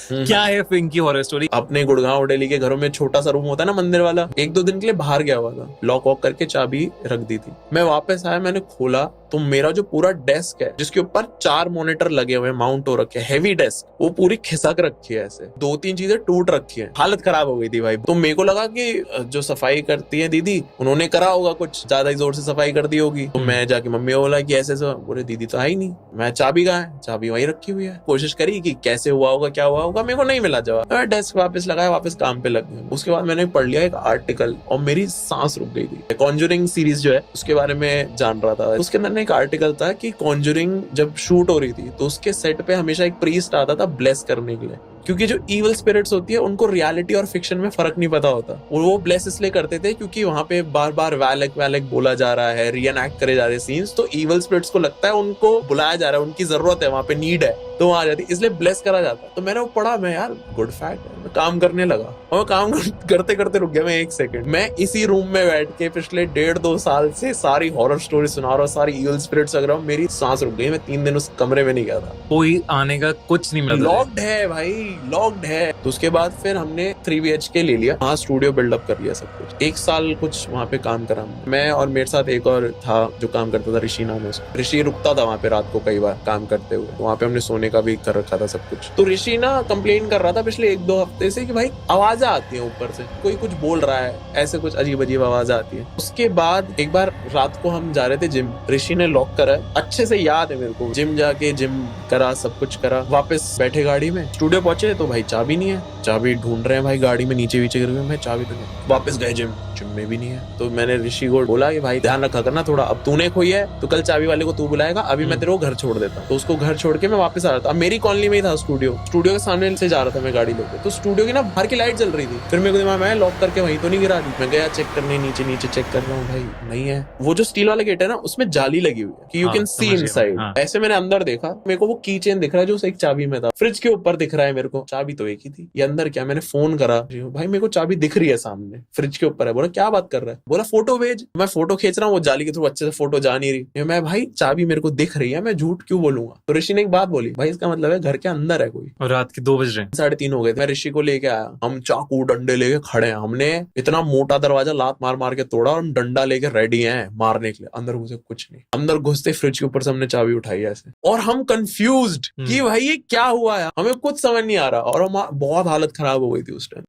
क्या है पिंक की हॉरर स्टोरी? अपने गुड़गांव डेली के घरों में छोटा सा रूम होता है ना मंदिर वाला, 1-2 दिन के लिए बाहर गया हुआ था, लॉक वॉक करके चाबी रख दी थी। मैं वापस आया, मैंने खोला तो मेरा जो पूरा डेस्क है जिसके ऊपर 4 मॉनिटर लगे हुए माउंट हो रखे, हैवी डेस्क, वो पूरी खिसक रखी है, ऐसे 2-3 चीजें टूट रखी है, हालत खराब हो गई थी भाई। तो मेरे को लगा कि जो सफाई करती है दीदी, उन्होंने करा होगा, कुछ ज्यादा ही जोर से सफाई कर दी होगी। तो मैं जाके मम्मी को बोला कि ऐसे बोले दीदी तो आई नहीं। मैं चाबी कहाँ है, चाबी वहीं रखी हुई है। कोशिश करी कि कैसे हुआ होगा, क्या हुआ होगा, मेरे को नहीं मिला जवाब। मैं डेस्क वापस लगाया, वापस काम पे लग गया। उसके बाद मैंने पढ़ लिया एक आर्टिकल और मेरी सांस रुक गई थी। कॉन्जरिंग सीरीज जो है उसके बारे में जान रहा था। उसके अंदर एक आर्टिकल था कि कॉन्जरिंग जब शूट हो रही थी तो उसके सेट पे हमेशा एक प्रीस्ट आता था ब्लेस करने के लिए, क्योंकि जो इवल स्पिरिट्स होती है उनको रियलिटी और फिक्शन में फर्क नहीं पता होता। और वो ब्लेस इसलिए करते थे क्योंकि वहां पे बार बार वैलेक वैलेक बोला जा रहा है, रिएनैक्ट करे जा रहे सीन्स, तो इवल स्पिरिट्स को लगता है उनको बुलाया जा रहा है, उनकी जरूरत है, वहां पे नीड है, तो वहां आ जाती, इसलिए ब्लेस करा जाता। तो मैंने वो पढ़ा, मैं यार गुड फैक्ट है, मैं काम करने लगा और मैं काम करते करते रुक गया मैं 1 सेकंड। मैं इसी रूम में बैठ के पिछले 1.5-2 साल से सारी हॉरर स्टोरी सुना रहा हूँ, सारी इवल स्पिरिट्स वगैरह, मेरी सांस रुक गई। मैं 3 दिन उस कमरे में नहीं गया था, कोई आने का कुछ नहीं मिला, लॉक्ड है भाई, लॉक्ड है। तो उसके बाद फिर हमने 3 BHK ले लिया, वहाँ स्टूडियो बिल्डअप कर लिया सब कुछ। 1 साल कुछ वहाँ पे काम करा मैं, और मेरे साथ एक और था जो काम करता था, ऋषि नाम है उसका। ऋषि रुकता था वहाँ पे रात को कई बार काम करते हुए, वहाँ पे हमने सोने का भी कर रखा था सब कुछ। तो ऋषि ना कंप्लेन कर रहा था पिछले 1-2 हफ्ते से कि भाई आवाजें आती है ऊपर से, कोई कुछ बोल रहा है, ऐसे कुछ अजीब अजीब आवाजें आती है। उसके बाद एक बार रात को हम जा रहे थे जिम, ऋषि ने लॉक करा, अच्छे से याद है मेरे को। जिम जाके जिम करा, सब कुछ करा, वापस बैठे गाड़ी में, स्टूडियो पहुंचे तो भाई चाबी नहीं है। चाबी ढूंढ रहे हैं भाई गाड़ी में, नीचे वीचे करके, मैं चाबी तो नहीं। वापस गए जिम में भी नहीं है। तो मैंने ऋषि को बोला कि भाई ध्यान रखा करना थोड़ा, अब तूने खोई है तो कल चाबी वाले को तू बुलाएगा, अभी मैं तेरे को घर छोड़ देता हूँ। तो उसको घर छोड़ के मैं वापस आ रहा था। अब मेरी कॉलोनी में ही था स्टूडियो के सामने से जा रहा था मैं गाड़ी लेके, तो स्टूडियो की ना बाहर की लाइट जल रही थी। फिर मेरे को दिमाग में लॉक करके वहीं तो नहीं गिरा दी। मैं गया चेक करने, नीचे नीचे चेक कर रहा हूँ, भाई नहीं है। वो जो स्टील वाला गेट है ना, उसमें जाली लगी हुई है कि यू कैन सी इनसाइड। ऐसे मैंने अंदर देखा, मेरे को वो की चेन दिख रहा है जो एक चाबी में था, फ्रिज के ऊपर दिख रहा है मेरे को, चाबी तो एक ही थी। ये अंदर क्या, मैंने फोन करा, भाई मेरे को चाबी दिख रही है सामने, फ्रिज के ऊपर है। बोला क्या बात कर रहा है, बोला फोटो भेज। मैं फोटो खींच रहा हूँ, वो जाली के थ्रू अच्छे से फोटो जा नहीं रही। मैं भाई चाबी मेरे को दिख रही है, मैं झूठ क्यों बोलूंगा। तो ऋषि ने एक बात बोली, भाई इसका मतलब है घर के अंदर है कोई। और रात के 2 बज रहे हैं, 3:30 हो गए थे। मैं ऋषि को लेके आया, हम चाकू डंडे लेके खड़े हैं। हमने इतना मोटा दरवाजा लात मार मार के तोड़ा और हम डंडा लेके रेडी हैं मारने के लिए। अंदर घुसे कुछ नहीं, अंदर घुसते फ्रिज के ऊपर से हमने चाबी उठाई ऐसे, और हम कंफ्यूज्ड कि भाई ये क्या हुआ है, हमें कुछ समझ नहीं आ रहा, और हम बहुत हालत खराब हो गई थी उस टाइम।